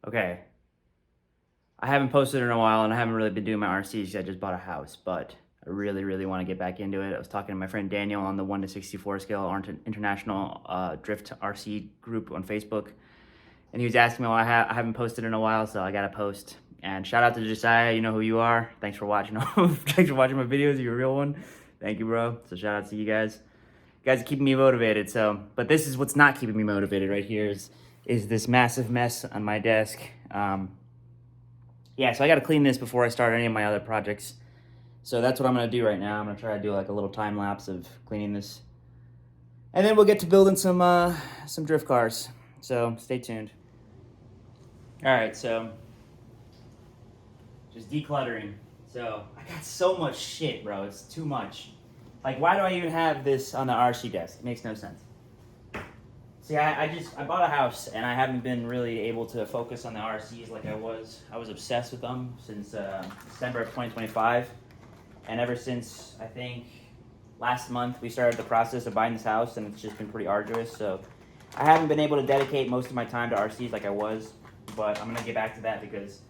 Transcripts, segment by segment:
Okay, I haven't posted in a while and I haven't really been doing my RCs. I just bought a house, but I really want to get back into it. I was talking to my friend Daniel on the 1 to 64 scale international drift RC group on Facebook, and he was asking me why I haven't posted in a while, so I got to post. And shout out to Josiah, you know who you are. Thanks for watching. Thanks for watching my videos. You're a real one. Thank you, bro. So shout out to you guys. You guys are keeping me motivated. So, but this is what's not keeping me motivated right here is this massive mess on my desk. Yeah, so I got to clean this before I start any of my other projects. So that's what I'm going to do right now. I'm going to try to do like a little time lapse of cleaning this. And then we'll get to building some drift cars. So stay tuned. All right, so just decluttering. So I got so much shit, bro. It's too much. Like, why do I even have this on the RC desk? It makes no sense. See, I bought a house and I haven't been really able to focus on the RCs like I was. I was obsessed with them since December of 2025. And ever since, I think, last month, we started the process of buying this house, and it's just been pretty arduous. So I haven't been able to dedicate most of my time to RCs like I was, but I'm going to get back to that because,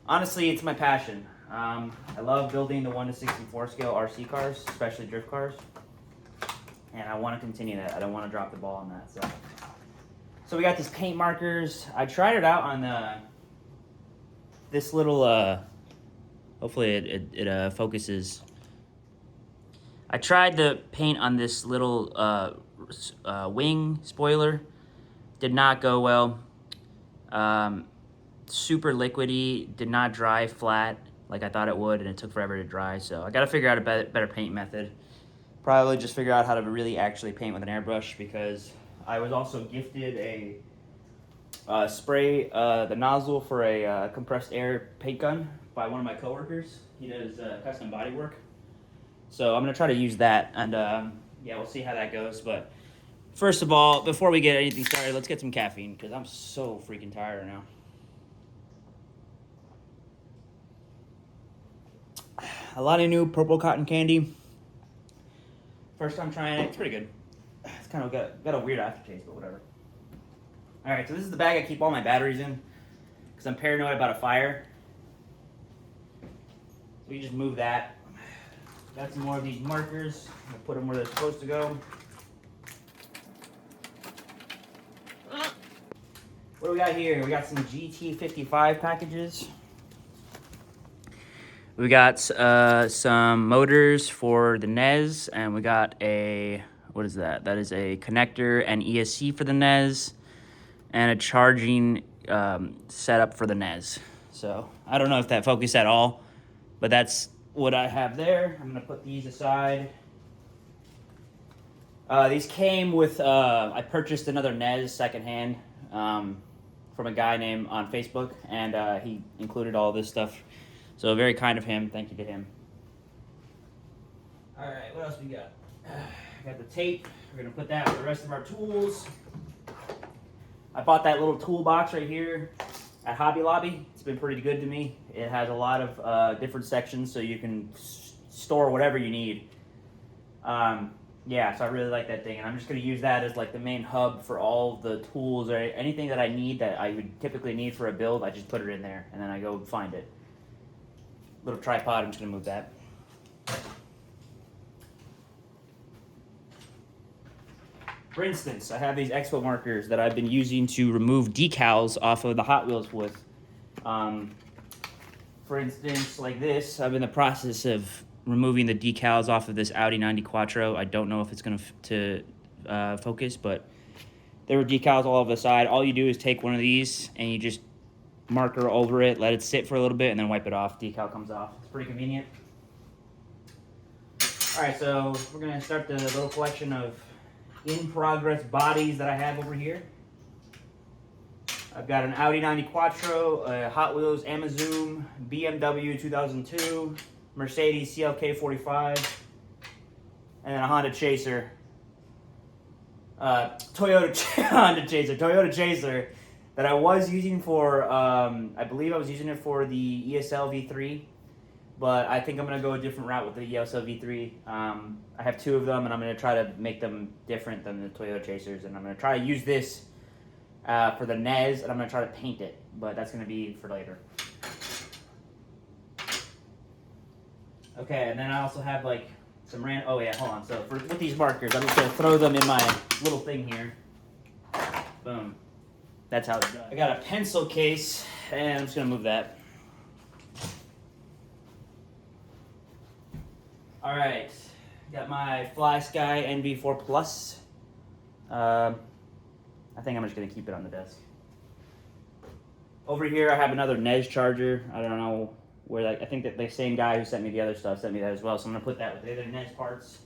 honestly, it's my passion. I love building the 1 to 64 scale RC cars, especially drift cars. And I want to continue that. I don't want to drop the ball on that. So we got these paint markers. I tried it out on this little, hopefully it focuses. I tried the paint on this little wing spoiler. Did not go well. Super liquidy, did not dry flat like I thought it would, and it took forever to dry. So I got to figure out a better paint method. Probably just figure out how to really actually paint with an airbrush, because I was also gifted a spray, the nozzle for a compressed air paint gun by one of my coworkers. He does custom body work. So I'm going to try to use that, and yeah, we'll see how that goes. But first of all, before we get anything started, let's get some caffeine, because I'm so freaking tired right now. A lot of new purple cotton candy. First time trying it, it's pretty good. It's kind of got a weird aftertaste, but whatever. All right, so this is the bag I keep all my batteries in, because I'm paranoid about a fire. So we just move that. Got some more of these markers. I'll put them where they're supposed to go. What do we got here? We got some GT55 packages. We got some motors for the Nez, and we got what is that? That is a connector and ESC for the Nez, and a charging setup for the Nez. So I don't know if that focused at all, but that's what I have there. I'm gonna put these aside. These came with, I purchased another Nez secondhand from a guy named on Facebook, and he included all this stuff. So very kind of him. Thank you to him. All right, what else we got? Got the tape. We're gonna put that with the rest of our tools. I bought that little toolbox right here at Hobby Lobby. It's been pretty good to me. It has a lot of different sections, so you can store whatever you need. Yeah, so I really like that thing, and I'm just gonna use that as like the main hub for all the tools or anything that I need that I would typically need for a build. I just put it in there, and then I go find it. Little tripod, I'm just gonna move that. For instance, I have these expo markers that I've been using to remove decals off of the Hot Wheels with. For instance, like this, I'm in the process of removing the decals off of this Audi 90 Quattro. I don't know if it's going to focus, but there were decals all over the side. All you do is take one of these and you just marker over it, let it sit for a little bit, and then wipe it off. Decal comes off. It's pretty convenient. All right, so we're going to start the little collection of in-progress bodies that I have over here. I've got an Audi 90 Quattro, a Hot Wheels Amazoom, BMW 2002, Mercedes CLK 45, and then a Honda Chaser. Toyota Chaser that I was using for, I believe I was using it for the ESL V3, but I think I'm going to go a different route with the ESL V3. I have two of them, and I'm going to try to make them different than the Toyota Chasers, and I'm going to try to use this for the Nez, and I'm going to try to paint it, but that's going to be for later. Okay, and then I also have like some oh yeah, hold on. So with these markers, I'm just going to throw them in my little thing here. Boom. That's how it's done. I got a pencil case, and I'm just going to move that. All right, got my Fly Sky NV4 Plus. I think I'm just gonna keep it on the desk. Over here, I have another Nez charger. I don't know where that. I think that the same guy who sent me the other stuff sent me that as well. So I'm gonna put that with the other Nez parts.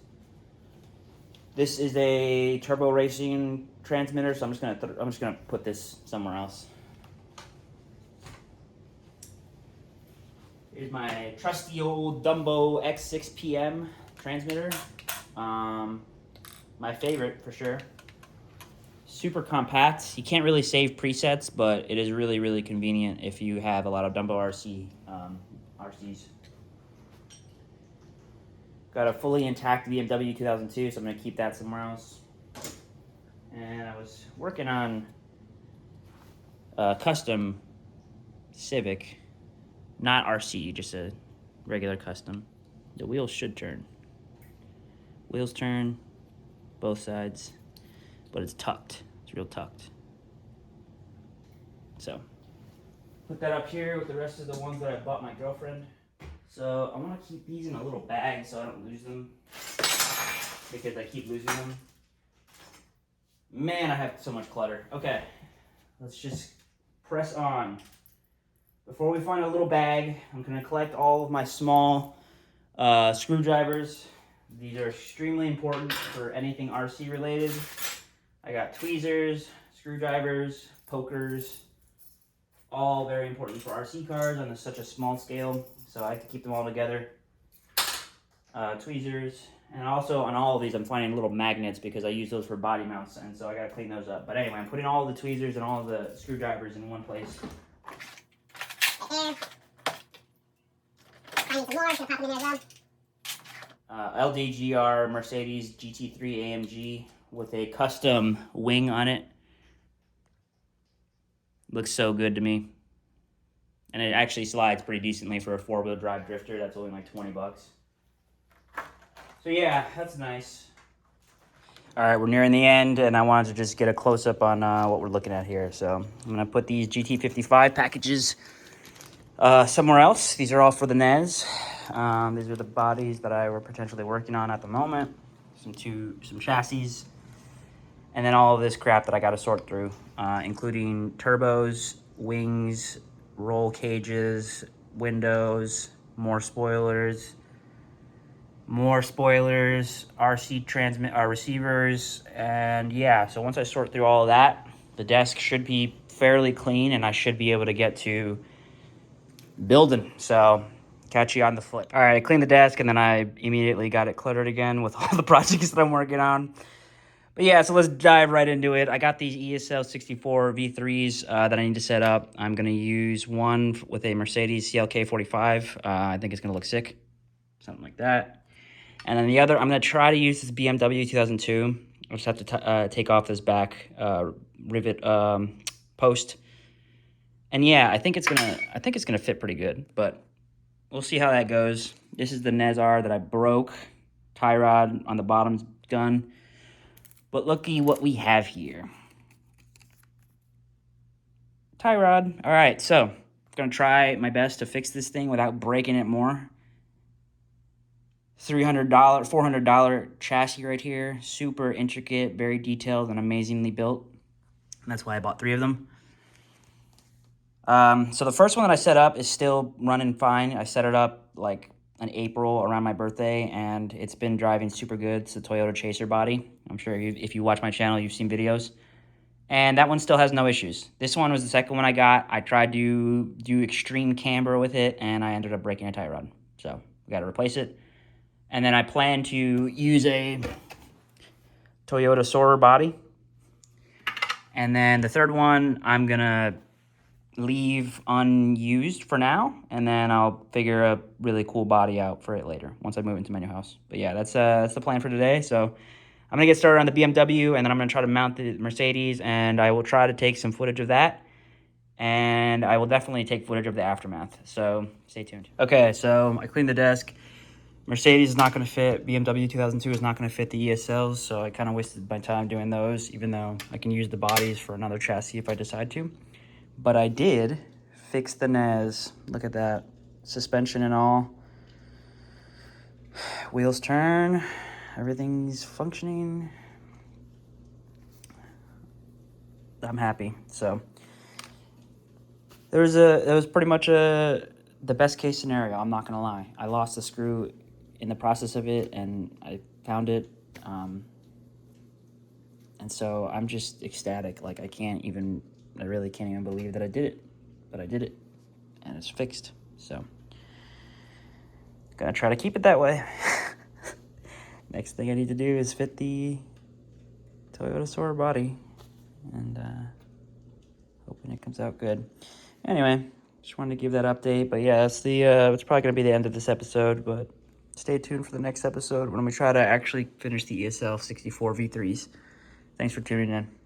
This is a turbo racing transmitter, so I'm just gonna put this somewhere else. Here's my trusty old Dumbo X6 PM transmitter. My favorite for sure. Super compact. You can't really save presets, but it is really, really convenient if you have a lot of Dumbo RCs. Got a fully intact BMW 2002, so I'm going to keep that somewhere else. And I was working on a custom Civic, not RC, just a regular custom. The wheels should turn. Wheels turn, both sides, but it's tucked. It's real tucked. So, put that up here with the rest of the ones that I bought my girlfriend. So, I want to keep these in a little bag so I don't lose them, because I keep losing them. Man, I have so much clutter. Okay, let's just press on. Before we find a little bag, I'm going to collect all of my small screwdrivers. These are extremely important for anything RC related. I got tweezers, screwdrivers, pokers, all very important for RC cars on such a small scale, so I like to keep them all together. Tweezers, and also on all of these I'm finding little magnets because I use those for body mounts, and so I gotta clean those up. But anyway, I'm putting all the tweezers and all the screwdrivers in one place. I need some more, so pop them in there as well. LDGR Mercedes GT3 AMG with a custom wing on it. Looks so good to me. And it actually slides pretty decently for a 4-wheel drive drifter. That's only like 20 bucks. So yeah, that's nice. All right, we're nearing the end, and I wanted to just get a close-up on what we're looking at here. So I'm gonna put these GT55 packages somewhere else. These are all for the Nez. These are the bodies that I were potentially working on at the moment. Some chassis, and then all of this crap that I got to sort through, including turbos, wings, roll cages, windows, more spoilers, RC receivers, and yeah. So once I sort through all of that, the desk should be fairly clean, and I should be able to get to building. So catch you on the flip. All right, I cleaned the desk, and then I immediately got it cluttered again with all the projects that I'm working on. But yeah, so let's dive right into it. I got these ESL 64 V3s that I need to set up. I'm going to use one with a Mercedes CLK 45. I think it's going to look sick. Something like that. And then the other, I'm going to try to use this BMW 2002. I'll just have to take off this back rivet post. And yeah, I think it's gonna fit pretty good, but we'll see how that goes. This is the Nez-R that I broke. Tie rod on the bottom's done. But looky what we have here. Tie rod. All right, so I'm gonna try my best to fix this thing without breaking it more. $300, $400 chassis right here. Super intricate, very detailed, and amazingly built. And that's why I bought 3 of them. So the first one that I set up is still running fine. I set it up like in April around my birthday, and it's been driving super good. It's a Toyota Chaser body. I'm sure if you watch my channel, you've seen videos. And that one still has no issues. This one was the second one I got. I tried to do extreme camber with it, and I ended up breaking a tie rod. So we got to replace it. And then I plan to use a Toyota Soarer body. And then the third one, I'm going to leave unused for now, and then I'll figure a really cool body out for it later once I move into my new house. But yeah, that's the plan for today. So I'm going to get started on the BMW, and then I'm going to try to mount the Mercedes, and I will try to take some footage of that. And I will definitely take footage of the aftermath. So stay tuned. Okay, so I cleaned the desk. Mercedes is not going to fit. BMW 2002 is not going to fit the ESLs, so I kind of wasted my time doing those, even though I can use the bodies for another chassis if I decide to. But I did fix the Nez. Look at that. Suspension and all. Wheels turn. Everything's functioning. I'm happy. So it was pretty much the best case scenario. I'm not gonna lie. I lost a screw in the process of it, and I found it. And so I'm just ecstatic. Like I really can't even believe that I did it, but I did it, and it's fixed. So gonna try to keep it that way. Next thing I need to do is fit the Toyota Soarer body, and hoping it comes out good. Anyway, just wanted to give that update. But yeah, it's probably gonna be the end of this episode. But stay tuned for the next episode when we try to actually finish the ESL 64 V3s. Thanks for tuning in.